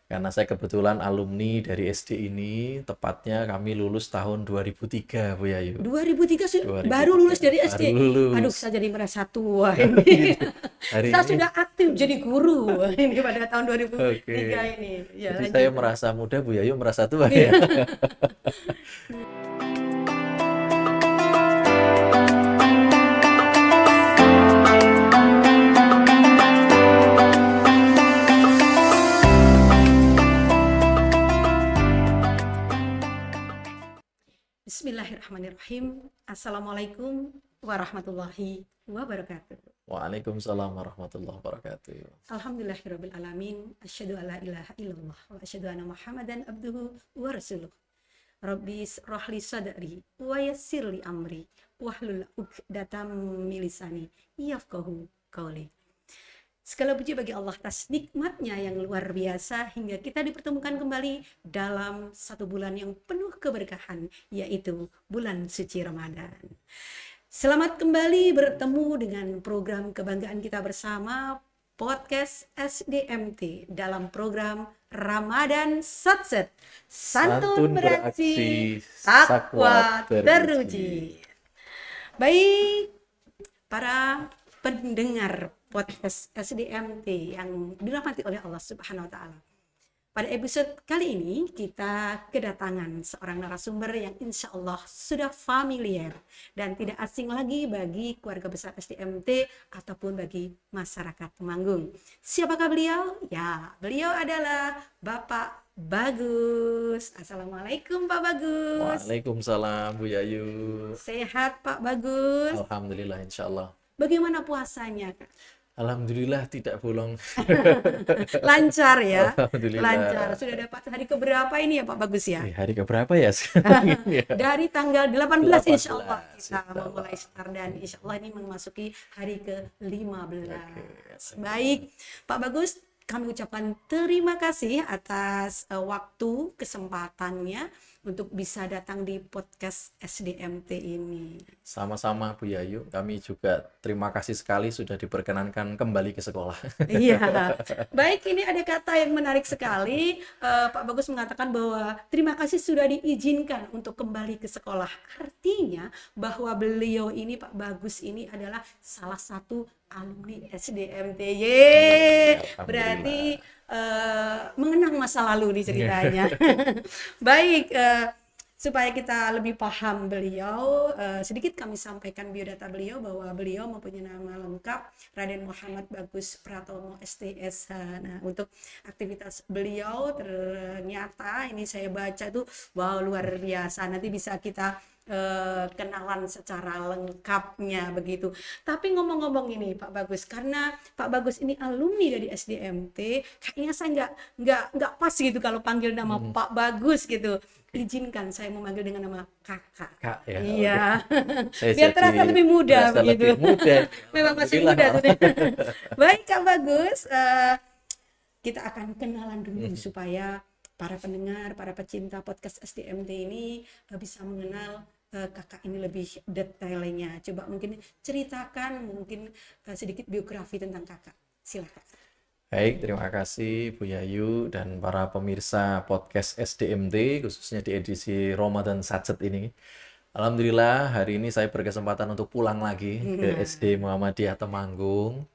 Karena saya kebetulan alumni dari SD ini, tepatnya kami lulus tahun 2003, Bu Yayu. 2003 baru 2003, lulus dari baru SD. Aduh, lulus. saya jadi merasa tua Oh, ini. gitu. Hari Saya ini, sudah aktif jadi guru ini pada tahun 2003 oke. ini. Ya, Jadi saya lanjut. merasa muda, Bu Yayu merasa tua Iya. ya. Bismillahirrahmanirrahim. Assalamualaikum warahmatullahi wabarakatuh. Waalaikumsalam warahmatullahi wabarakatuh. Alhamdulillahirabbil alamin. Asyhadu alla ilaha illallah wa asyhadu anna Muhammadan abduhu wa rasuluh. Rabbi shrah li sadri wa yassir li amri wahlul 'uqdatam min lisani yafqahu qawli. Segala puji bagi Allah atas nikmatnya yang luar biasa hingga kita dipertemukan kembali dalam satu bulan yang penuh keberkahan, yaitu bulan suci Ramadan. Selamat kembali bertemu dengan program kebanggaan kita bersama, podcast SDMT dalam program Ramadan Satset. Santun beraksi, takwa teruji. Baik, para pendengar podcast SDMT yang dirahmati oleh Allah Subhanahu wa taala. Pada episode kali ini kita kedatangan seorang narasumber yang insya Allah sudah familiar dan tidak asing lagi bagi keluarga besar SDMT ataupun bagi masyarakat Temanggung. Siapakah beliau? Ya, beliau adalah Bapak Bagus. Assalamualaikum Pak Bagus. Waalaikumsalam, Bu Yayu. Sehat Pak Bagus? Alhamdulillah, insya Allah. Bagaimana puasanya, Kak? Alhamdulillah tidak bolong. Lancar ya? Lancar. Alhamdulillah. Sudah dapat hari keberapa ini ya Pak Bagus ya? Hari keberapa ya sekarang ini ya? Dari tanggal 18 insya Allah 18, kita insya Allah. memulai start dan insya Allah ini memasuki hari ke-15. Oke. Baik, Pak Bagus, kami ucapkan terima kasih atas waktu, kesempatannya untuk bisa datang di podcast SDMT ini. Sama-sama Bu Yayu, kami juga terima kasih sekali sudah diperkenankan kembali ke sekolah. Iya, baik, ini ada kata yang menarik sekali. Pak Bagus mengatakan bahwa terima kasih sudah diizinkan untuk kembali ke sekolah. Artinya bahwa beliau ini, Pak Bagus ini adalah salah satu alumni SDMT. Alhamdulillah. Berarti mengenang masa lalu nih ceritanya. Baik, supaya kita lebih paham beliau, sedikit kami sampaikan biodata beliau bahwa beliau mempunyai nama lengkap Raden Muhammad Bagus Pratomo STSH. Nah, untuk aktivitas beliau ternyata ini saya baca tuh wow, luar biasa. Nanti bisa kita kenalan secara lengkapnya begitu. Tapi ngomong-ngomong ini Pak Bagus, karena Pak Bagus ini alumni dari SDMT, kayaknya saya nggak pas gitu kalau panggil nama Pak Bagus gitu. Izinkan saya memanggil dengan nama Kakak. Kak ya. Iya. Saya Biar jadi terasa lebih muda berasa begitu. lebih muda. Memang masih Alhamdulillah. muda sudah. Baik Kak Bagus, kita akan kenalan dulu supaya para pendengar, para pecinta podcast SDMT ini bisa mengenal kakak ini lebih detailnya. Coba mungkin ceritakan mungkin sedikit biografi tentang kakak. Silakan. Baik, terima kasih Bu Yayu dan para pemirsa podcast SDMT khususnya di edisi Ramadan Satset ini. Alhamdulillah hari ini saya berkesempatan untuk pulang lagi ke SD Muhammadiyah Temanggung.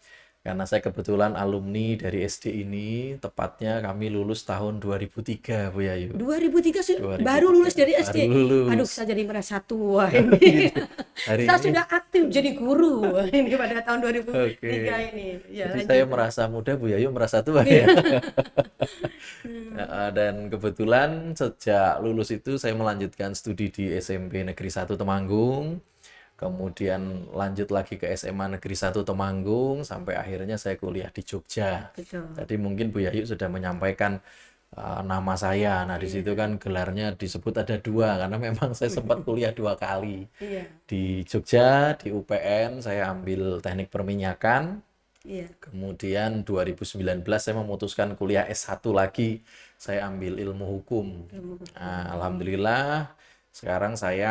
Karena saya kebetulan alumni dari SD ini, tepatnya kami lulus tahun 2003, Bu Yayu. 2003 baru 2003, lulus dari SD. baru Aduh, lulus. saya jadi merasa tua Oh, ini. gitu. Hari Saya ini, sudah aktif jadi guru ini pada tahun 2003 oke. ini. Ya, Jadi saya lanjut. merasa muda, Bu Yayu merasa tua Iya. ya. Dan kebetulan sejak lulus itu saya melanjutkan studi di SMP Negeri 1 Temanggung. Kemudian lanjut lagi ke SMA Negeri 1 Temanggung sampai akhirnya saya kuliah di Jogja. Betul. Tadi mungkin Bu Yayu sudah menyampaikan nama saya. Nah, di situ kan gelarnya disebut ada dua karena memang saya sempat kuliah 2 kali. Iya. Di Jogja, di UPN saya ambil teknik perminyakan. Iya. Kemudian 2019 saya memutuskan kuliah S1 lagi. Saya ambil ilmu hukum. Nah, alhamdulillah sekarang saya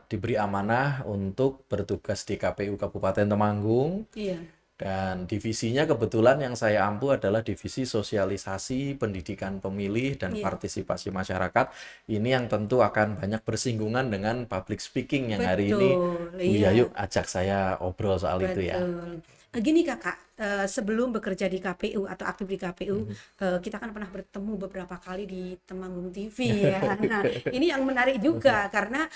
diberi amanah untuk bertugas di KPU Kabupaten Temanggung Iya. Dan divisinya kebetulan yang saya ampu adalah divisi sosialisasi, pendidikan pemilih, dan Iya, partisipasi masyarakat. Ini yang tentu akan banyak bersinggungan dengan public speaking yang hari ini betul. Bu Iya. Yayu ajak saya obrol soal itu ya. Betul. Gini Kakak, sebelum bekerja di KPU atau aktif di KPU, Mhm. kita kan pernah bertemu beberapa kali di Temanggung TV ya. Nah, ini yang menarik juga karena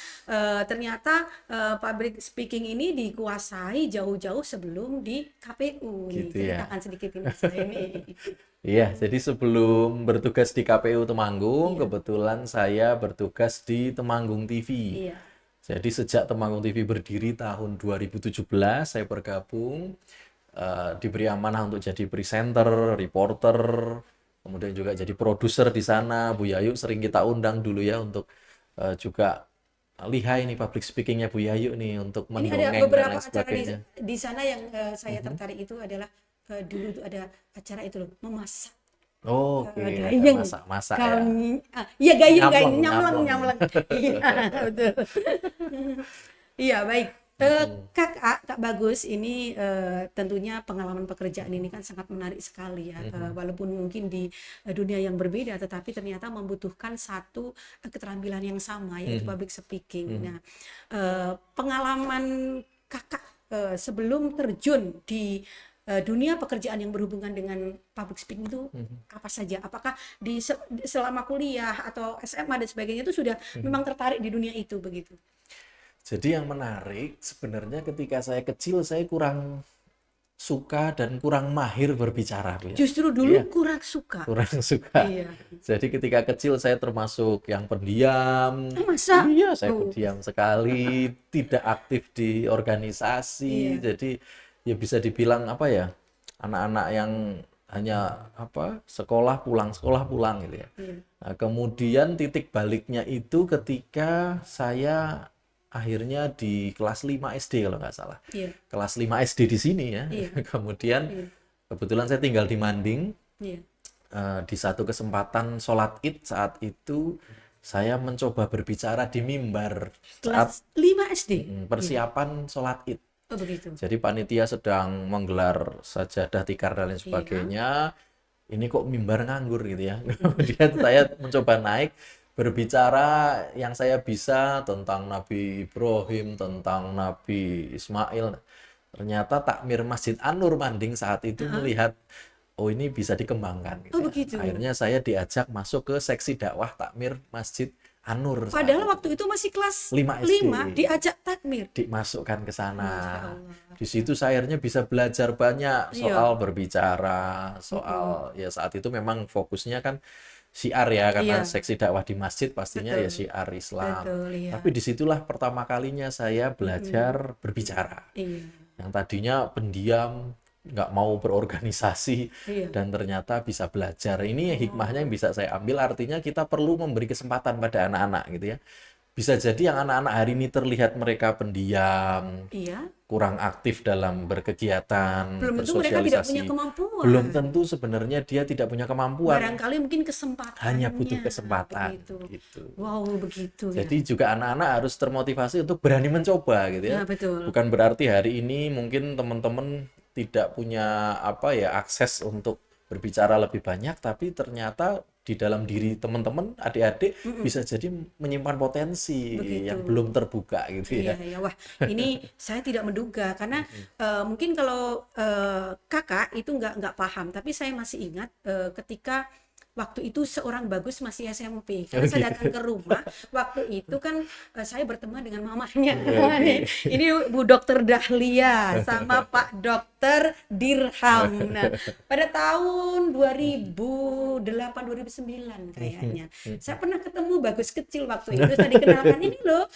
ternyata public speaking ini dikuasai jauh-jauh sebelum di KPU nih. Gitu ya. Ceritakan sedikit ini saya ini. Iya, jadi sebelum bertugas di KPU Temanggung, Iya, kebetulan saya bertugas di Temanggung TV. iya. Jadi sejak Temanggung TV berdiri tahun 2017, saya bergabung, diberi amanah untuk jadi presenter, reporter, kemudian juga jadi produser di sana. Bu Yayu sering kita undang dulu ya untuk juga lihai nih public speakingnya Bu Yayu nih untuk Ini ada mendongeng dan beberapa lain acara sebagainya. di sana yang saya Mhm. tertarik itu adalah dulu tuh ada acara itu loh, memasak. Oke, ada Gayeng masak-masak ya. kami iya gayeng gayeng Nyamleng, nyamleng nyamleng. nyamleng iya betul iya baik. Mhm, Kak Bagus ini tentunya pengalaman pekerjaan ini kan sangat menarik sekali ya. mhm, Walaupun mungkin di dunia yang berbeda tetapi ternyata membutuhkan satu keterampilan yang sama yaitu mhm, public speaking. mhm, Nah, pengalaman Kakak sebelum terjun di dunia pekerjaan yang berhubungan dengan public speaking itu mhm, apa saja? Apakah selama kuliah atau SMA dan sebagainya itu sudah mhm. memang tertarik di dunia itu begitu? Jadi yang menarik sebenarnya ketika saya kecil saya kurang suka dan kurang mahir berbicara, Bu ya. Justru Iya, dulu kurang suka. kurang suka. Iya. Jadi ketika kecil saya termasuk yang pendiam. Oh, masa? Iya, saya Oh, pendiam sekali, tidak aktif di organisasi. iya, Jadi ya bisa dibilang apa ya? Anak-anak yang hanya apa? Sekolah pulang gitu ya. iya, Nah, kemudian titik baliknya itu ketika saya akhirnya di kelas 5 SD kalau nggak salah. iya, Kelas 5 SD di sini ya. iya, Kemudian iya, kebetulan saya tinggal di Manding. iya. Di satu kesempatan sholat Id saat itu saya mencoba berbicara di mimbar saat Kelas 5 SD? Iya. persiapan sholat Id. Oh, begitu. Jadi panitia sedang menggelar sajadah tikar dan lain Iya. sebagainya. Ini kok mimbar nganggur gitu ya. Kemudian saya mencoba naik berbicara yang saya bisa tentang Nabi Ibrahim, tentang Nabi Ismail. Ternyata takmir Masjid An-Nur Manding saat itu Heeh. melihat, oh ini bisa dikembangkan Oh, gitu ya. begitu. Akhirnya saya diajak masuk ke seksi dakwah takmir Masjid An-Nur saat Padahal itu. waktu itu masih kelas 5 5 SD diajak takmir. dimasukkan ke sana. Masya Allah. Di situ saya akhirnya bisa belajar banyak Iya. soal berbicara, Mm-mm. soal ya saat itu memang fokusnya kan syiar ya karena Iya, seksi dakwah di masjid pastinya ya betul. syiar Islam. Betul, iya. Tapi disitulah pertama kalinya saya Mm-mm. belajar berbicara. Iya, Yang tadinya pendiam, nggak mau berorganisasi, iya. dan ternyata bisa belajar. Ini hikmahnya yang Oh, bisa saya ambil, artinya kita perlu memberi kesempatan pada anak-anak gitu ya. Bisa jadi yang anak-anak hari ini terlihat mereka pendiam, iya. kurang aktif dalam berkegiatan, Belum tentu mereka tidak punya bersosialisasi. Belum kemampuan. tentu sebenarnya dia tidak punya kemampuan, Barangkali mungkin hanya butuh kesempatannya kesempatan begitu. gitu. Wow, begitu ya. Jadi juga anak-anak harus termotivasi untuk berani mencoba gitu ya. Ya, betul. Bukan berarti hari ini mungkin teman-teman tidak punya apa ya akses untuk berbicara lebih banyak, tapi ternyata di dalam diri teman-teman, adik-adik Mm-mm. bisa jadi menyimpan potensi Begitu. yang belum terbuka gitu Iya, ya. ya. Wah, ini saya tidak menduga karena Mhm. mungkin kalau kakak itu nggak paham, tapi saya masih ingat ketika waktu itu seorang Bagus masih SMP. Oh Karena saya datang gitu. ke rumah, waktu itu kan saya bertemu dengan mamanya. Nih, Oke. ini Bu Dokter Dahlia sama Pak Dokter Dirham. Nah, pada tahun 2008 2009 kayaknya. Saya pernah ketemu Bagus kecil waktu itu. Saya dikenalkan ini loh,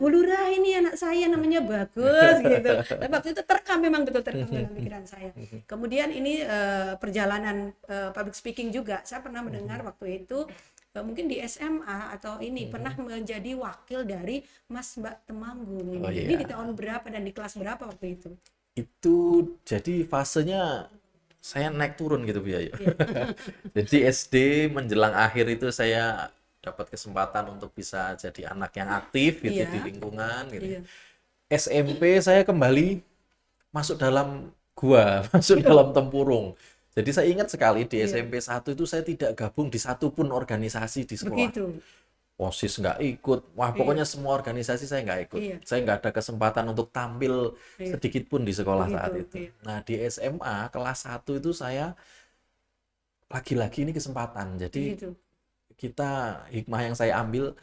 Bu Lurah ini anak saya namanya Bagus gitu. Dan waktu itu memang betul terekam dalam pikiran saya. Kemudian ini perjalanan public speaking juga. Saya pernah mendengar waktu itu mungkin di SMA atau ini pernah menjadi wakil dari Mas Mbak Temanggung Oh ini. Ini di iya. tahun berapa dan di kelas berapa waktu itu? Itu jadi fasenya saya naik turun gitu Bu Yayu. Iya. Jadi SD menjelang akhir itu saya dapat kesempatan untuk bisa jadi anak yang aktif gitu di Iya, lingkungan gitu. iya. SMP saya kembali masuk dalam gua, masuk dalam tempurung. Jadi saya ingat sekali di Iya, SMP 1 itu saya tidak gabung di satu pun organisasi di sekolah. begitu. OSIS nggak ikut. Wah, Iya, pokoknya semua organisasi saya nggak ikut. iya, Saya nggak ada kesempatan untuk tampil iya, sedikit pun di sekolah begitu. saat itu. Iya, Nah, di SMA kelas 1 itu saya lagi-lagi ini kesempatan. Jadi begitu. hikmah yang saya ambil,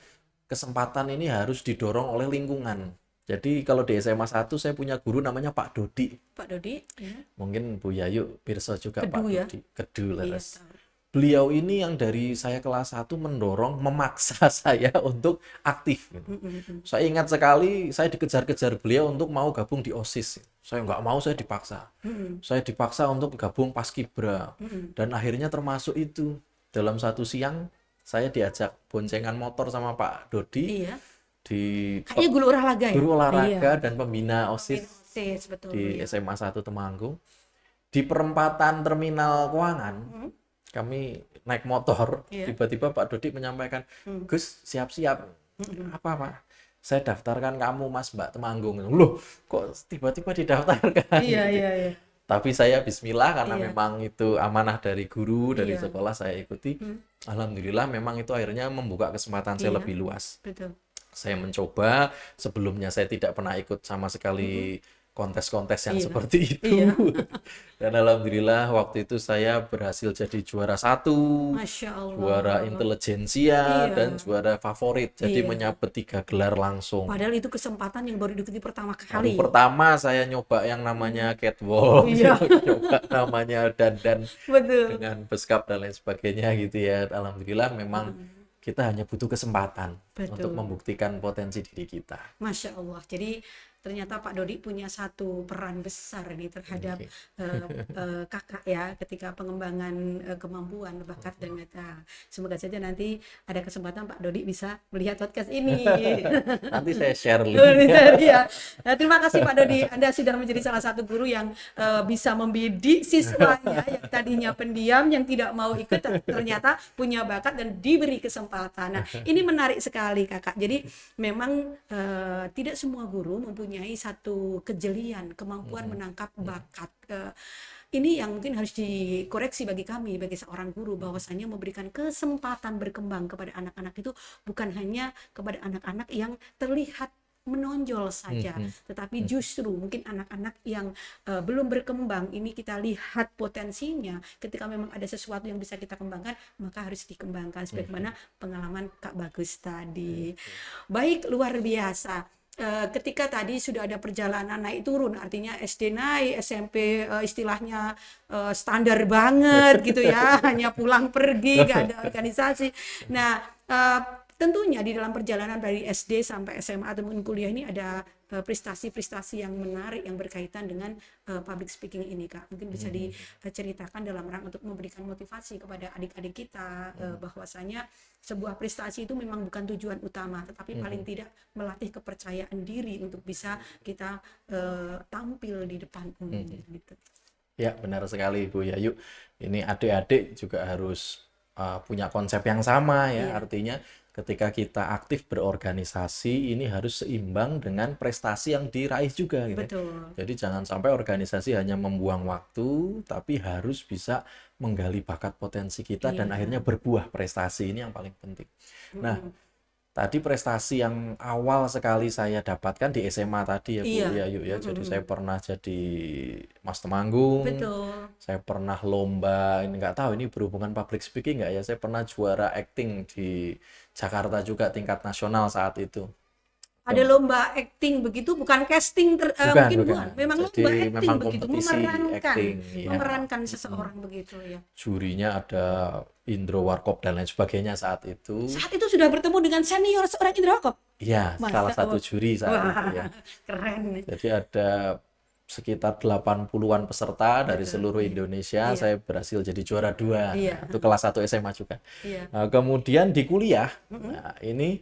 kesempatan ini harus didorong oleh lingkungan. Jadi kalau di SMA 1 saya punya guru namanya Pak Dodi. Pak Dodi, ya. Mungkin Bu Yayu pirsa juga Kedu Pak ya. Dodi. Kedu Iya, leres. tahu. Beliau ini yang dari saya kelas 1 mendorong, memaksa saya untuk aktif gitu. Mm, mm, mm. Saya ingat sekali saya dikejar-kejar beliau untuk mau gabung di OSIS. Saya nggak mau, saya dipaksa. Mm, Saya dipaksa untuk gabung Paskibra. mm, mm. Dan akhirnya termasuk itu. Dalam satu siang saya diajak boncengan motor sama Pak Dodi Iya. di Kayaknya guru olahraga ya? guru Iya. olahraga dan pembina OSIS Sis, betul. di Iya. SMA 1 Temanggung. Di perempatan terminal Keuangan, Mm, kami naik motor, iya. tiba-tiba Pak Dodi menyampaikan, Mm, Gus, siap-siap. mm, mm. Apa, Pak? Saya daftarkan kamu, Mas, Mbak Temanggung. Loh, kok tiba-tiba didaftarkan? Iya, Gitu. iya, iya. Tapi saya bismillah karena Iya, memang itu amanah dari guru, dari iya. sekolah saya ikuti. Mm, Alhamdulillah memang itu akhirnya membuka kesempatan saya iya, lebih luas. betul. Saya mencoba, sebelumnya saya tidak pernah ikut sama Mm, sekali kontes-kontes yang iya, seperti iya. itu. Dan alhamdulillah waktu itu saya berhasil jadi juara 1, Masya juara Allah. intelijensia, dan Iya, juara favorit. Jadi iya. menyabet 3 gelar langsung. Padahal itu kesempatan yang baru diikuti pertama Baru kali. pertama saya nyoba yang namanya catwalk, Iya, nyoba namanya dandan betul. dengan beskap dan lain sebagainya gitu ya. Alhamdulillah memang Mm, kita hanya butuh kesempatan untuk betul. membuktikan potensi diri kita. Masya Allah. Jadi ternyata Pak Dodi punya satu peran besar nih terhadap Oke. kakak ya ketika pengembangan kemampuan, bakat dan minat. Semoga saja nanti ada kesempatan Pak Dodi bisa melihat podcast ini. Nanti saya share Benar, linknya. ya. Nah, terima kasih Pak Dodi. Anda sudah menjadi salah satu guru yang bisa membidik siswanya yang tadinya pendiam, yang tidak mau ikut, ternyata punya bakat dan diberi kesempatan. Nah, ini menarik sekali Kakak. Jadi memang tidak semua guru mempunyai satu kejelian, kemampuan menangkap bakat. Ini yang mungkin harus dikoreksi bagi kami, bagi seorang guru, bahwasanya memberikan kesempatan berkembang kepada anak-anak itu bukan hanya kepada anak-anak yang terlihat menonjol saja, tetapi justru mungkin anak-anak yang belum berkembang ini kita lihat potensinya. Ketika memang ada sesuatu yang bisa kita kembangkan, maka harus dikembangkan sebagaimana pengalaman Kak Bagus tadi. Baik, luar biasa. Ketika tadi sudah ada perjalanan naik turun, artinya SD naik, SMP istilahnya standar banget gitu ya, hanya pulang pergi, gak ada organisasi. Nah, tentunya di dalam perjalanan dari SD sampai SMA ataupun kuliah ini ada prestasi-prestasi yang menarik yang berkaitan dengan public speaking ini, Kak. Mungkin bisa diceritakan dalam rangka untuk memberikan motivasi kepada adik-adik kita bahwasanya sebuah prestasi itu memang bukan tujuan utama, tetapi paling tidak melatih kepercayaan diri untuk bisa kita tampil di depan umum gitu. Ya, benar sekali Bu Yayu. Ini adik-adik juga harus punya konsep yang sama ya. Iya, Artinya ketika kita aktif berorganisasi ini harus seimbang dengan prestasi yang diraih juga gitu ya. betul. Jadi jangan sampai organisasi hanya membuang waktu, tapi harus bisa menggali bakat potensi kita dan Iya. akhirnya berbuah prestasi. Ini yang paling penting. Nah, Mm-mm. tadi prestasi yang awal sekali saya dapatkan di SMA tadi ya Bu Iya. Yayu ya. Jadi Mm-mm. saya pernah jadi Mas Temanggung, Betul. saya pernah lomba, ini nggak tahu ini berhubungan public speaking nggak ya. Saya pernah juara acting di Jakarta juga tingkat nasional saat itu. Ada lomba acting begitu, bukan casting Bukan, mungkin bukan. bukan. Memang Jadi lomba acting memang begitu, kompetisi acting, ya. memerankan seseorang begitu ya. Jurinya ada Indro Warkop dan lain sebagainya saat itu. Saat itu sudah bertemu dengan senior seorang Indra Kop. Iya, Masya salah satu Allah. juri saat itu Wah, ya. keren. Jadi ada sekitar 80-an peserta dari Betul. seluruh Indonesia. Iya. Saya berhasil jadi juara 2. Iya. Itu kelas 1 SMA juga. Iya. Nah, kemudian di kuliah, nah, ini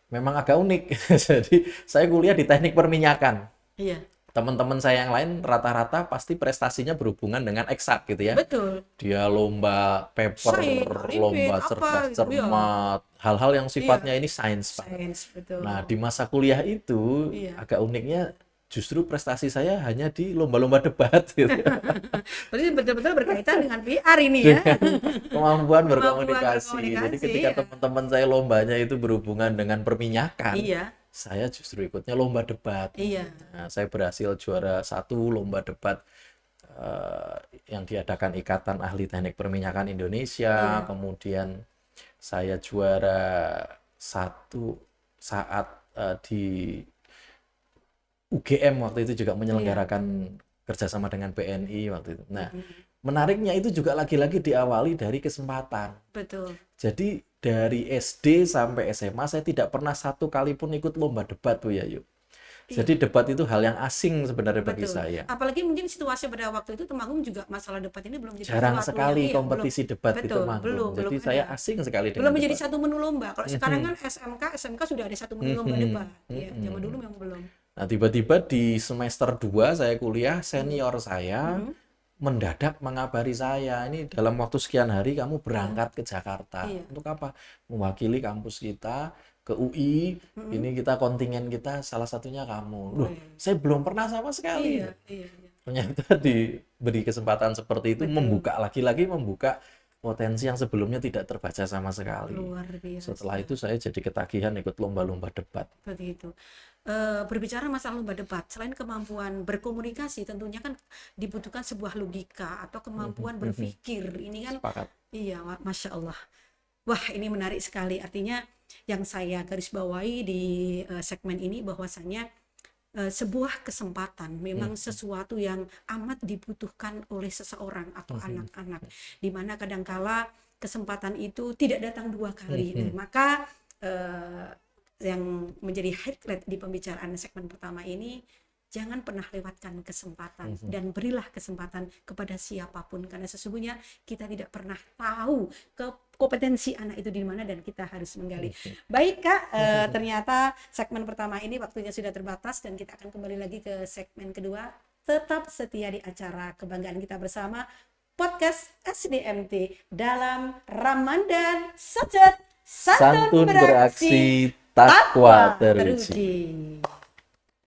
memang agak unik. Jadi saya kuliah di teknik perminyakan. Iya. Teman-teman saya yang lain rata-rata pasti prestasinya berhubungan dengan eksak gitu ya. Betul. Dia lomba paper, Sains, lomba Olimpik, apa cerdas gitu ya. cermat, hal-hal yang sifatnya ini sains, Pak. Sains, betul. Nah, di masa kuliah itu Iya. agak uniknya justru prestasi saya hanya di lomba-lomba debat gitu. Berarti betul-betul berkaitan dengan PR ini ya. Dengan kemampuan Kemampuan berkomunikasi. Jadi berkomunikasi. ketika teman-teman saya lombanya itu berhubungan dengan perminyakan, Iya, saya justru ikutnya lomba debat. iya. Nah, saya berhasil juara 1 lomba debat yang diadakan Ikatan Ahli Teknik Perminyakan Indonesia. Iya. Kemudian saya juara 1 saat di UGM waktu itu juga Iya. menyelenggarakan kerjasama dengan BNI waktu itu. Nah, Mm-mm. menariknya itu juga lagi-lagi diawali dari kesempatan. Betul. Jadi dari SD sampai SMA saya tidak pernah satu kali pun ikut lomba debat Bu Yayu. Iya, Jadi debat itu hal yang asing sebenarnya bagi betul. saya. Apalagi mungkin situasi pada waktu itu Temanggung juga masalah debat ini belum jadi Jarang sesuatu yang sekali belum. kompetisi debat di Betul, Temanggung. belum Jadi ada. saya asing sekali Belum dengan menjadi debat. satu menu lomba. Kalau sekarang kan SMK sudah ada satu menu lomba debat. Ya, zaman dulu memang belum. Nah, tiba-tiba di semester 2 saya kuliah, senior saya mendadak mengabari saya, ini dalam waktu sekian hari kamu berangkat ke Jakarta. Iya. Untuk apa? Mewakili kampus kita ke UI, ini kita kontingen kita salah satunya kamu. Loh, saya belum pernah sama sekali. Iya, iya, iya. Ternyata diberi kesempatan seperti itu Betul. membuka lagi-lagi membuka potensi yang sebelumnya tidak terbaca sama sekali. Luar biasa. Setelah itu saya jadi ketagihan ikut lomba-lomba debat. Begitu. Berbicara masalah lomba debat, selain kemampuan berkomunikasi, tentunya kan dibutuhkan sebuah logika atau kemampuan berpikir. Ini kan, Sepakat. iya, Masya Allah. Wah, ini menarik sekali. Artinya yang saya garis bawahi di segmen ini bahwasanya sebuah kesempatan memang sesuatu yang amat dibutuhkan oleh seseorang atau anak-anak, di mana kadangkala kesempatan itu tidak datang 2 kali. Nah, maka yang menjadi highlight di pembicaraan segmen pertama ini, jangan pernah lewatkan kesempatan dan berilah kesempatan kepada siapapun, karena sesungguhnya kita tidak pernah tahu kompetensi anak itu di mana dan kita harus menggali. Baik Kak, ternyata segmen pertama ini waktunya sudah terbatas dan kita akan kembali lagi ke segmen kedua. Tetap setia di acara kebanggaan kita bersama, podcast SDMT dalam Ramadan Sajat, Santun beraksi, takwa teruji.